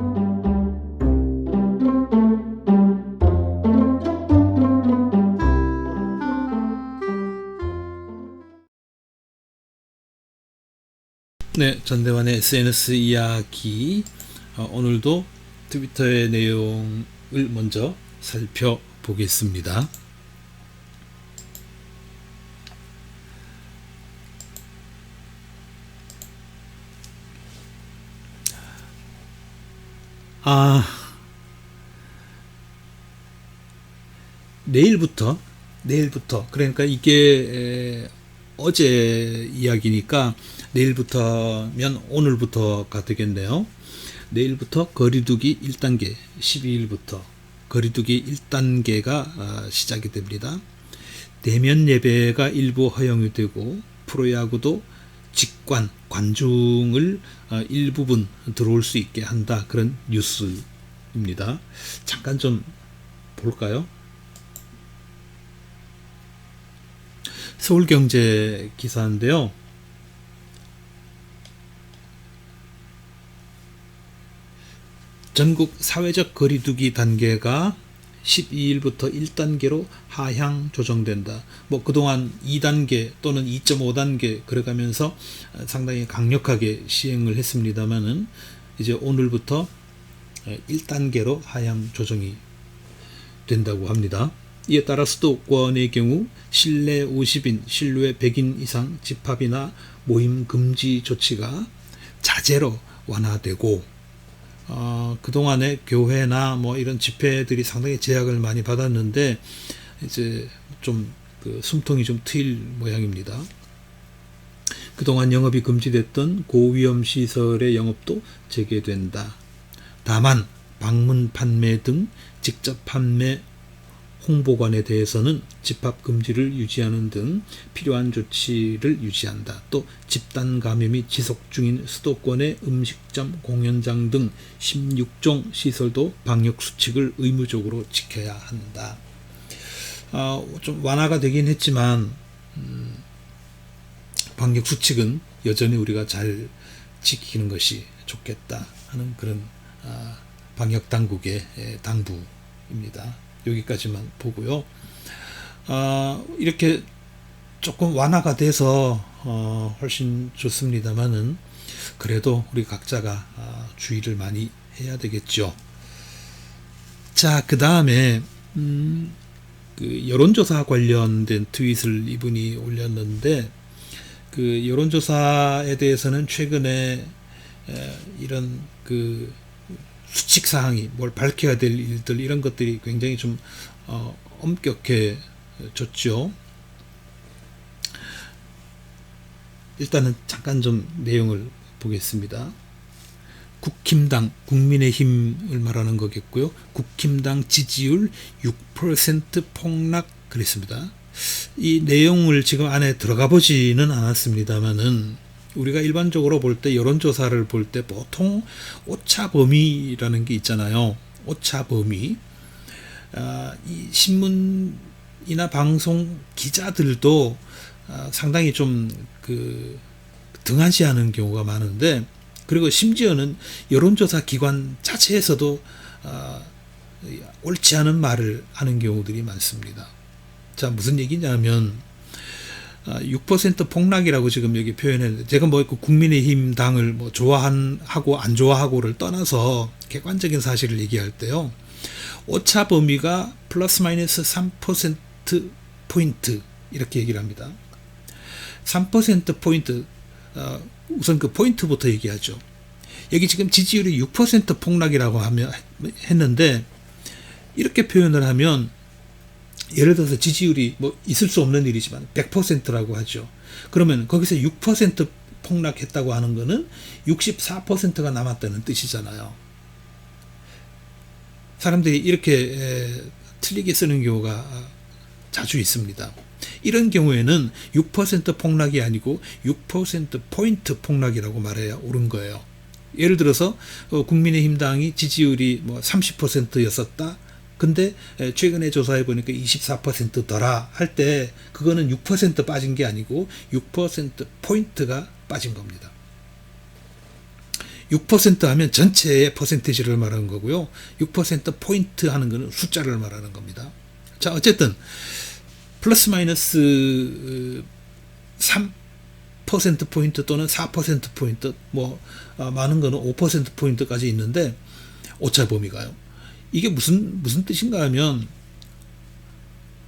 네, 전대환의 SNS 이야기. 오늘도 트위터의 내용을 먼저 살펴보겠습니다. 내일부터 그러니까 이게 어제 이야기니까 내일부터면 오늘부터가 되겠네요. 내일부터 거리두기 1단계, 12일부터 거리두기 1단계가 시작이 됩니다. 대면 예배가 일부 허용이 되고 프로야구도 직관, 관중을 일부분 들어올 수 있게 한다. 그런 뉴스입니다. 잠깐 좀 볼까요? 서울경제 기사인데요. 전국 사회적 거리두기 단계가 12일부터 1단계로 하향 조정된다. 그동안 2단계 또는 2.5단계 그래가면서 상당히 강력하게 시행을 했습니다만은 이제 오늘부터 1단계로 하향 조정이 된다고 합니다. 이에 따라 수도권의 경우 실내 50인, 실외 100인 이상 집합이나 모임 금지 조치가 자제로 완화되고, 그동안에 교회나 이런 집회들이 상당히 제약을 많이 받았는데 이제 좀 숨통이 좀 트일 모양입니다. 그동안 영업이 금지됐던 고위험 시설의 영업도 재개된다. 다만 방문 판매 등 직접 판매 홍보관에 대해서는 집합 금지를 유지하는 등 필요한 조치를 유지한다. 또 집단 감염이 지속 중인 수도권의 음식점, 공연장 등 16종 시설도 방역 수칙을 의무적으로 지켜야 한다. 좀 완화가 되긴 했지만 방역 수칙은 여전히 우리가 잘 지키는 것이 좋겠다 하는 그런 방역 당국의 당부입니다. 여기까지만 보고요. 이렇게 조금 완화가 돼서 훨씬 좋습니다만은 그래도 우리 각자가 주의를 많이 해야 되겠죠. 자, 그 다음에 그 여론조사 관련된 트윗을 이분이 올렸는데, 그 여론조사에 대해서는 최근에 이런 그 수칙 사항이 뭘 밝혀야 될 일들, 이런 것들이 굉장히 좀 엄격해졌죠. 일단은 잠깐 좀 내용을 보겠습니다. 국힘당, 국민의힘을 말하는 거겠고요. 국힘당 지지율 6% 폭락 그랬습니다. 이 내용을 지금 안에 들어가 보지는 않았습니다만은 우리가 일반적으로 볼 때, 여론조사를 볼 때 보통 오차 범위라는 게 있잖아요. 오차 범위. 이 신문이나 방송 기자들도 상당히 좀 그 등한시하는 경우가 많은데, 그리고 심지어는 여론조사 기관 자체에서도 옳지 않은 말을 하는 경우들이 많습니다. 자, 무슨 얘기냐면 6% 폭락이라고 지금 여기 표현했는데, 제가 뭐 국민의힘 당을 뭐 좋아하고 안 좋아하고를 떠나서 객관적인 사실을 얘기할 때요, 오차 범위가 플러스 마이너스 3% 포인트 이렇게 얘기를 합니다. 3% 포인트, 우선 그 포인트부터 얘기하죠. 여기 지금 지지율이 6% 폭락이라고 했는데, 이렇게 표현을 하면 예를 들어서 지지율이 뭐 있을 수 없는 일이지만 100%라고 하죠. 그러면 거기서 6% 폭락했다고 하는 거는 64%가 남았다는 뜻이잖아요. 사람들이 이렇게 틀리게 쓰는 경우가 자주 있습니다. 이런 경우에는 6% 폭락이 아니고 6% 포인트 폭락이라고 말해야 옳은 거예요. 예를 들어서 국민의힘 당이 지지율이 뭐 30%였었다. 근데 최근에 조사해 보니까 24%더라 할 때, 그거는 6% 빠진 게 아니고 6% 포인트가 빠진 겁니다. 6% 하면 전체의 퍼센티지를 말하는 거고요. 6% 포인트 하는 거는 숫자를 말하는 겁니다. 자, 어쨌든 플러스 마이너스 3% 포인트 또는 4% 포인트, 뭐 많은 거는 5% 포인트까지 있는데, 오차 범위가요. 이게 무슨 뜻인가 하면,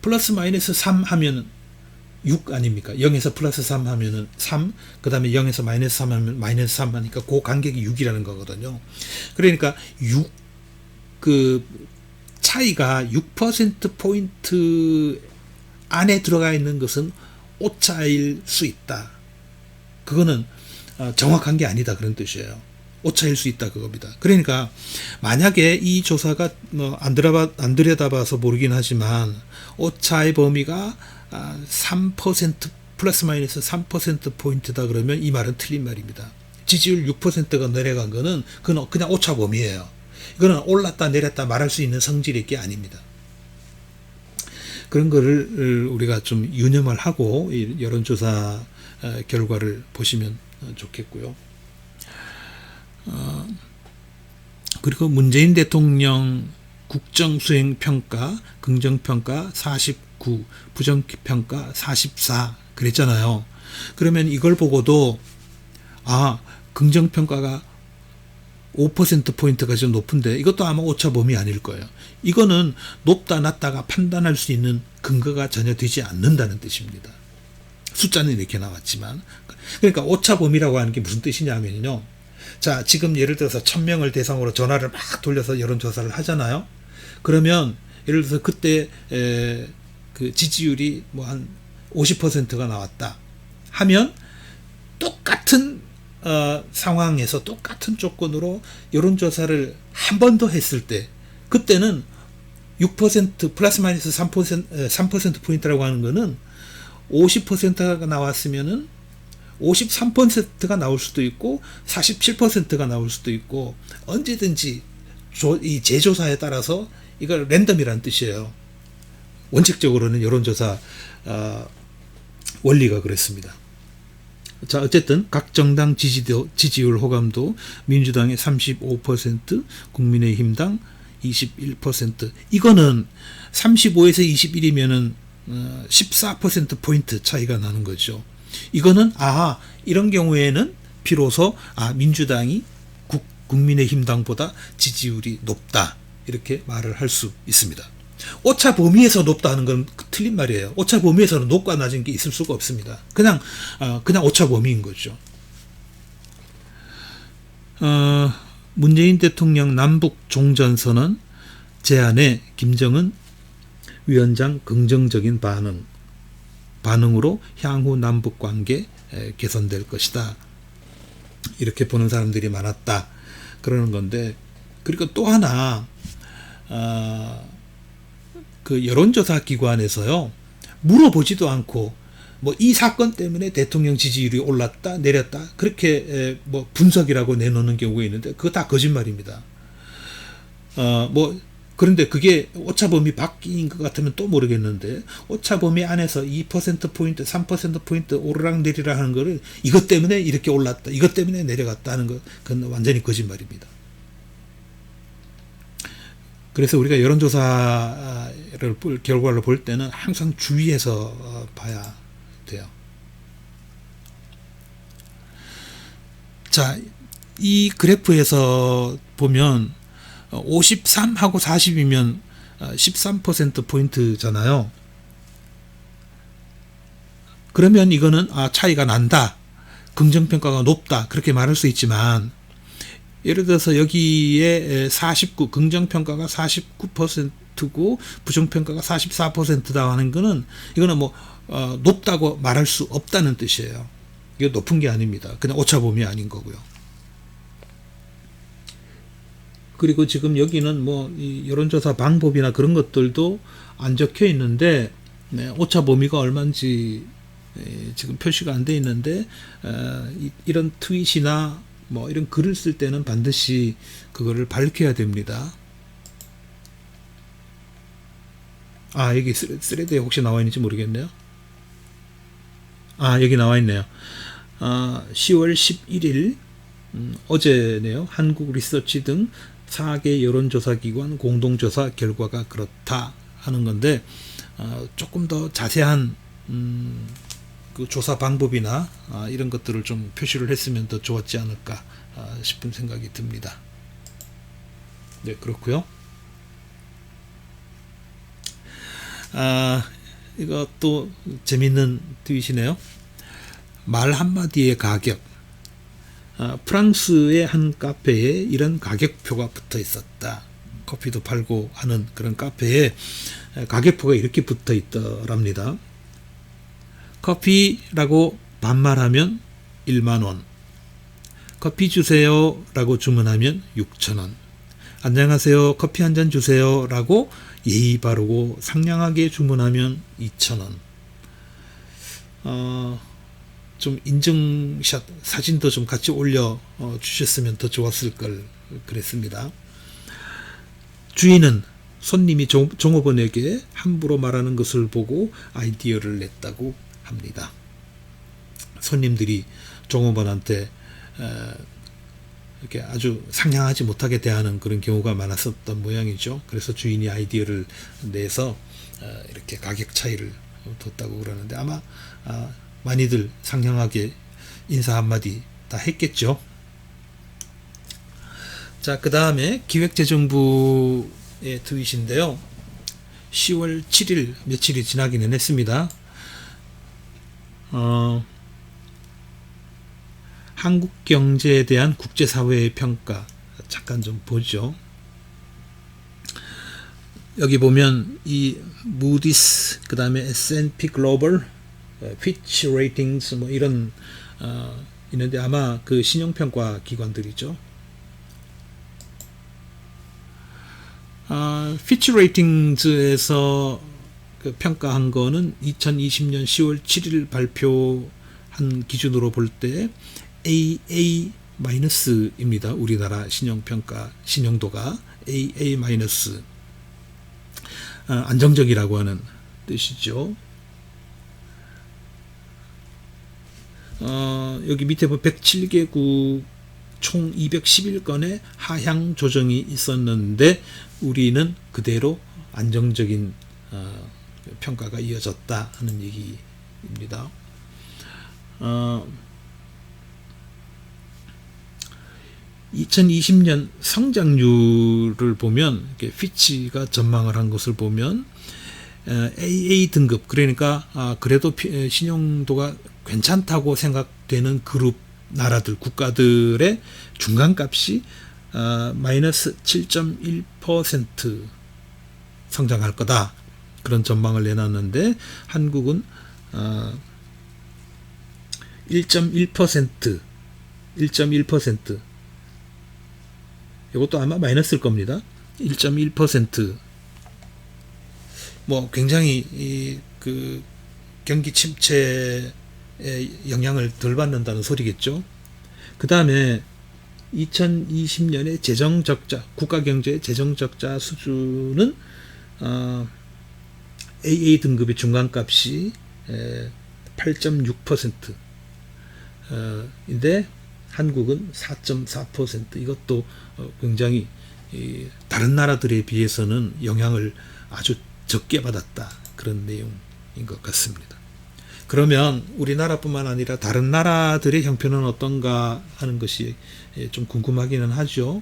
플러스 마이너스 3 하면 6 아닙니까? 0에서 플러스 3 하면은 3, 그 다음에 0에서 마이너스 3 하면 마이너스 3 하니까 그 간격이 6이라는 거거든요. 그러니까 6, 그 차이가 6% 포인트 안에 들어가 있는 것은 오차일 수 있다. 그거는 정확한 게 아니다, 그런 뜻이에요. 오차일 수 있다, 그겁니다. 그러니까 만약에 이 조사가 안 들여다봐서 모르긴 하지만 오차의 범위가 3% 플러스 마이너스 3% 포인트다 그러면 이 말은 틀린 말입니다. 지지율 6%가 내려간 거는 그건 그냥 오차 범위예요. 이거는 올랐다 내렸다 말할 수 있는 성질의 게 아닙니다. 그런 거를 우리가 좀 유념을 하고 이 여론조사 결과를 보시면 좋겠고요. 그리고 문재인 대통령 국정수행평가, 긍정평가 49, 부정평가 44 그랬잖아요. 그러면 이걸 보고도 긍정평가가 5%포인트가 좀 높은데 이것도 아마 오차 범위 아닐 거예요. 이거는 높다 낮다가 판단할 수 있는 근거가 전혀 되지 않는다는 뜻입니다. 숫자는 이렇게 나왔지만. 그러니까 오차 범위라고 하는 게 무슨 뜻이냐면요. 자, 지금 예를 들어서 1000명을 대상으로 전화를 막 돌려서 여론조사를 하잖아요. 그러면 예를 들어서 그때 그 지지율이 뭐 한 50%가 나왔다 하면, 똑같은 상황에서 똑같은 조건으로 여론조사를 한 번 더 했을 때, 그때는 6% 플러스 마이너스 3% 포인트라고 하는 거는 50%가 나왔으면은 53%가 나올 수도 있고 47%가 나올 수도 있고 언제든지 이 재조사에 따라서 이걸 랜덤이라는 뜻이에요. 원칙적으로는 여론조사 원리가 그랬습니다. 자, 어쨌든 각 정당 지지율 호감도 민주당의 35%, 국민의힘당 21%. 이거는 35에서 21이면은 14% 포인트 차이가 나는 거죠. 이거는 이런 경우에는 비로소 민주당이 국민의힘당보다 지지율이 높다 이렇게 말을 할 수 있습니다. 오차 범위에서 높다 하는 건 틀린 말이에요. 오차 범위에서는 높고 낮은 게 있을 수가 없습니다. 그냥 오차 범위인 거죠. 문재인 대통령 남북 종전선언 제안에 김정은 위원장 긍정적인 반응으로 향후 남북 관계 개선될 것이다. 이렇게 보는 사람들이 많았다. 그러는 건데, 그리고 또 하나 그 여론조사 기관에서요, 물어보지도 않고 뭐 이 사건 때문에 대통령 지지율이 올랐다 내렸다 그렇게 뭐 분석이라고 내놓는 경우가 있는데 그거 다 거짓말입니다. 그런데 그게 오차범위 밖인 것 같으면 또 모르겠는데 오차범위 안에서 2%포인트 3%포인트 오르락 내리락 하는 거를 이것 때문에 이렇게 올랐다 이것 때문에 내려갔다 하는 거 그건 완전히 거짓말입니다. 그래서 우리가 여론조사를 결과를 볼 때는 항상 주의해서 봐야 돼요. 자, 이 그래프에서 보면 53하고 40이면 13%포인트잖아요. 그러면 이거는 차이가 난다. 긍정평가가 높다. 그렇게 말할 수 있지만 예를 들어서 여기에 긍정평가가 49%고 부정평가가 44%다 하는 거는 이거는 높다고 말할 수 없다는 뜻이에요. 이게 높은 게 아닙니다. 그냥 오차범위 아닌 거고요. 그리고 지금 여기는 이 여론조사 방법이나 그런 것들도 안 적혀 있는데 오차범위가 얼마인지 지금 표시가 안 돼 있는데 이런 트윗이나 이런 글을 쓸 때는 반드시 그거를 밝혀야 됩니다. 여기 스레드에 혹시 나와 있는지 모르겠네요. 여기 나와 있네요. 10월 11일 어제네요. 한국 리서치 등 4개 여론조사기관 공동조사 결과가 그렇다 하는 건데 조금 더 자세한 그 조사 방법이나 이런 것들을 좀 표시를 했으면 더 좋았지 않을까 싶은 생각이 듭니다. 네, 그렇고요. 이것도 재밌는 트윗이네요. 말 한마디의 가격. 프랑스의 한 카페에 이런 가격표가 붙어 있었다. 커피도 팔고 하는 그런 카페에 가격표가 이렇게 붙어 있더랍니다. 커피라고 반말하면 1만원, 커피 주세요 라고 주문하면 6,000원, 안녕하세요 커피 한 잔 주세요 라고 예의 바르고 상냥하게 주문하면 2,000원. 좀 인증샷 사진도 좀 같이 올려 주셨으면 더 좋았을 걸 그랬습니다. 주인은 손님이 종업원에게 함부로 말하는 것을 보고 아이디어를 냈다고 합니다. 손님들이 종업원한테 이렇게 아주 상냥하지 못하게 대하는 그런 경우가 많았었던 모양이죠. 그래서 주인이 아이디어를 내서 이렇게 가격 차이를 뒀다고 그러는데 아마 많이들 상냥하게 인사 한마디 다 했겠죠. 자, 그 다음에 기획재정부의 트윗인데요. 10월 7일 며칠이 지나기는 했습니다. 한국 경제에 대한 국제사회의 평가 잠깐 좀 보죠. 여기 보면 이 무디스 그 다음에 S&P 글로벌 피치 레이팅스 이런 있는데 아마 그 신용평가 기관들이죠. 피치 레이팅즈에서 그 평가한 거는 2020년 10월 7일 발표한 기준으로 볼 때 AA-입니다. 우리나라 신용평가 신용도가 AA-, 안정적이라고 하는 뜻이죠. 여기 밑에 107개국 총 211건의 하향 조정이 있었는데 우리는 그대로 안정적인 평가가 이어졌다 하는 얘기입니다. 2020년 성장률을 보면 피치가 전망을 한 것을 보면 AA 등급, 그러니까 그래도 신용도가 괜찮다고 생각되는 그룹 나라들, 국가들의 중간값이 마이너스 7.1% 성장할 거다, 그런 전망을 내놨는데 한국은 1.1%, 이것도 아마 마이너스일 겁니다. 1.1%. 뭐 굉장히 그 경기 침체의 영향을 덜 받는다는 소리겠죠. 그 다음에 2020년의 재정적자, 국가경제의 재정적자 수준은 AA 등급의 중간값이 8.6% 인데 한국은 4.4%. 이것도 굉장히 다른 나라들에 비해서는 영향을 아주 적게 받았다, 그런 내용인 것 같습니다. 그러면 우리나라뿐만 아니라 다른 나라들의 형편은 어떤가 하는 것이 좀 궁금하기는 하죠.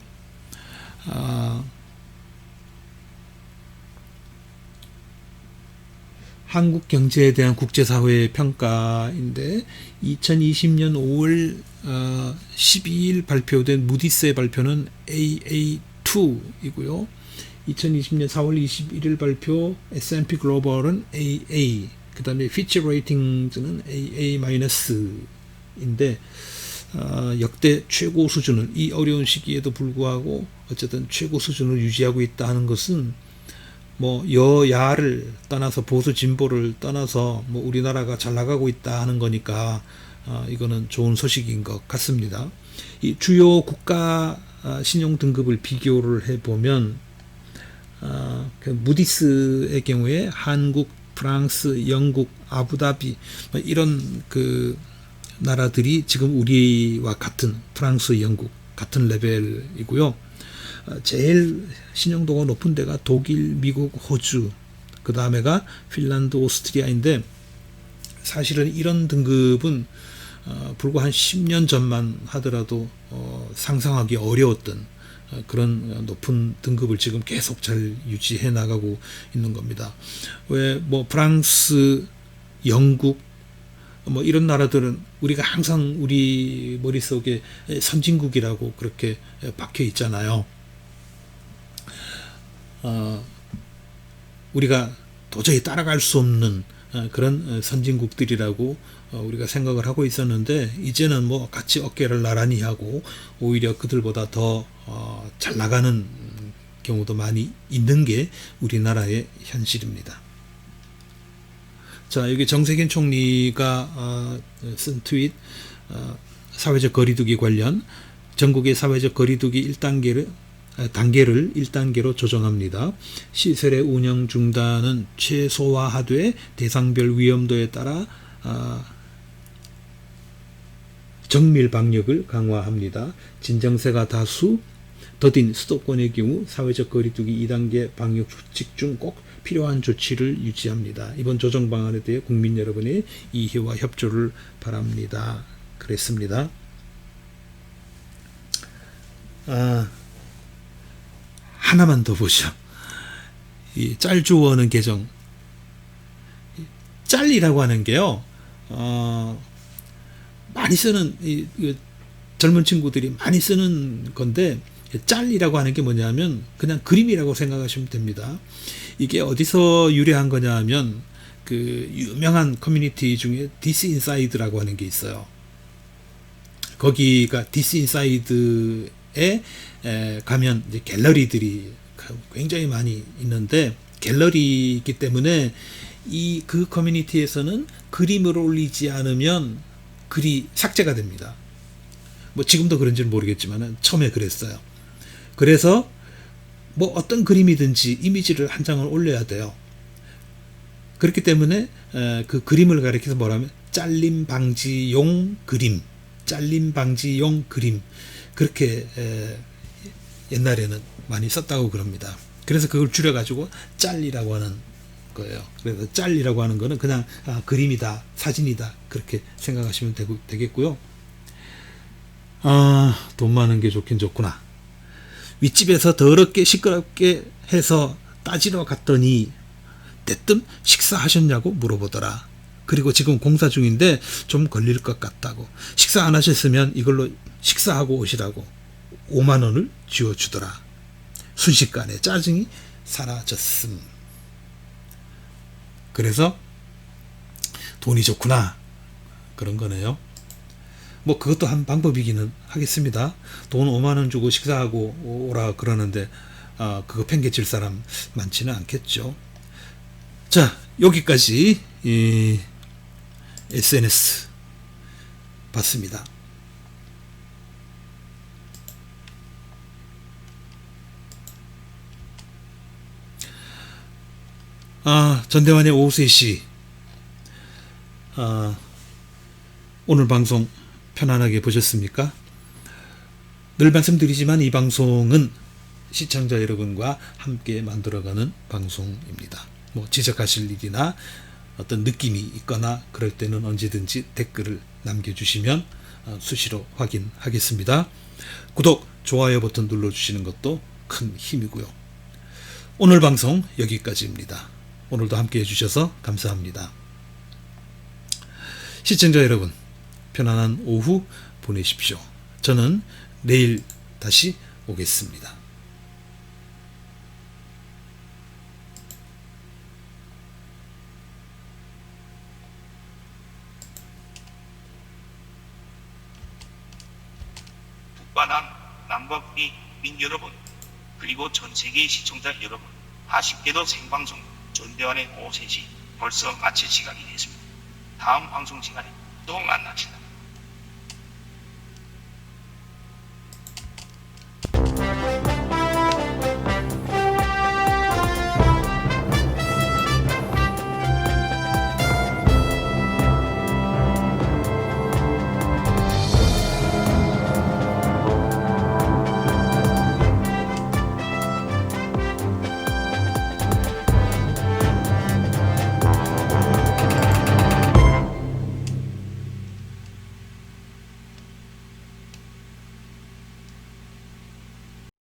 한국 경제에 대한 국제사회의 평가인데 2020년 5월 12일 발표된 무디스의 발표는 AA2이고요. 2020년 4월 21일 발표 S&P 글로벌은 AA, 그 다음에 피치 레이팅즈는 AA-인데 역대 최고 수준을, 이 어려운 시기에도 불구하고 어쨌든 최고 수준을 유지하고 있다 하는 것은 뭐 여야를 떠나서 보수 진보를 떠나서 뭐 우리나라가 잘 나가고 있다 하는 거니까 이거는 좋은 소식인 것 같습니다. 이 주요 국가 신용 등급을 비교를 해보면 그 무디스의 경우에 한국, 프랑스, 영국, 아부다비 뭐 이런 그 나라들이 지금 우리와 같은, 프랑스, 영국 같은 레벨이고요. 제일 신용도가 높은 데가 독일, 미국, 호주, 그 다음에가 핀란드, 오스트리아인데 사실은 이런 등급은 불과 한 10년 전만 하더라도 상상하기 어려웠던 그런 높은 등급을 지금 계속 잘 유지해 나가고 있는 겁니다. 왜 뭐 프랑스, 영국 뭐 이런 나라들은 우리가 항상 우리 머릿속에 선진국이라고 그렇게 박혀 있잖아요. 우리가 도저히 따라갈 수 없는 그런 선진국들이라고 우리가 생각을 하고 있었는데 이제는 뭐 같이 어깨를 나란히 하고 오히려 그들보다 더 잘 나가는 경우도 많이 있는 게 우리나라의 현실입니다. 자, 여기 정세균 총리가 쓴 트윗, 사회적 거리두기 관련, 전국의 사회적 거리두기 1단계를 단계를 1단계로 조정합니다. 시설의 운영 중단은 최소화하되 대상별 위험도에 따라 정밀 방역을 강화합니다. 진정세가 다수 더딘 수도권의 경우 사회적 거리두기 2단계 방역 수칙 중 꼭 필요한 조치를 유지합니다. 이번 조정 방안에 대해 국민 여러분의 이해와 협조를 바랍니다. 그랬습니다. 하나만 더 보죠. 이 짤주어는 계정. 짤이라고 하는 게요, 많이 쓰는, 젊은 친구들이 많이 쓰는 건데, 짤이라고 하는 게 뭐냐면, 그냥 그림이라고 생각하시면 됩니다. 이게 어디서 유래한 거냐 하면, 그, 유명한 커뮤니티 중에 This Inside라고 하는 게 있어요. 거기가 This Inside에 가면 이제 갤러리들이 굉장히 많이 있는데 갤러리이기 때문에 그 커뮤니티에서는 그림을 올리지 않으면 글이 삭제가 됩니다. 뭐 지금도 그런지는 모르겠지만 처음에 그랬어요. 그래서 뭐 어떤 그림이든지 이미지를 한 장을 올려야 돼요. 그렇기 때문에 그 그림을 가리켜서 뭐라면 잘림 방지용 그림, 잘림 방지용 그림, 그렇게 옛날에는 많이 썼다고 그럽니다. 그래서 그걸 줄여가지고 짤이라고 하는 거예요. 그래서 짤이라고 하는 거는 그냥 그림이다, 사진이다, 그렇게 생각하시면 되겠고요. 돈 많은 게 좋긴 좋구나. 윗집에서 더럽게 시끄럽게 해서 따지러 갔더니 대뜸 식사하셨냐고 물어보더라. 그리고 지금 공사 중인데 좀 걸릴 것 같다고. 식사 안 하셨으면 이걸로 식사하고 오시라고 5만 원을 쥐어주더라. 순식간에 짜증이 사라졌음. 그래서 돈이 좋구나, 그런 거네요. 뭐 그것도 한 방법이기는 하겠습니다. 돈 5만 원 주고 식사하고 오라 그러는데 그거 팽개칠 사람 많지는 않겠죠. 자, 여기까지 SNS 봤습니다. 전대환의 오후 3시. 오늘 방송 편안하게 보셨습니까? 늘 말씀드리지만 이 방송은 시청자 여러분과 함께 만들어가는 방송입니다. 뭐 지적하실 일이나 어떤 느낌이 있거나 그럴 때는 언제든지 댓글을 남겨주시면 수시로 확인하겠습니다. 구독, 좋아요 버튼 눌러주시는 것도 큰 힘이고요. 오늘 방송 여기까지입니다. 오늘도 함께 해주셔서 감사합니다. 시청자 여러분, 편안한 오후 보내십시오. 저는 내일 다시 오겠습니다. 북바남 남과 북이 민 여러분, 그리고 전 세계의 시청자 여러분, 아쉽게도 생방송 전대환의 오후 3시 벌써 마칠 시간이 됐습니다. 다음 방송 시간에 또 만납시다.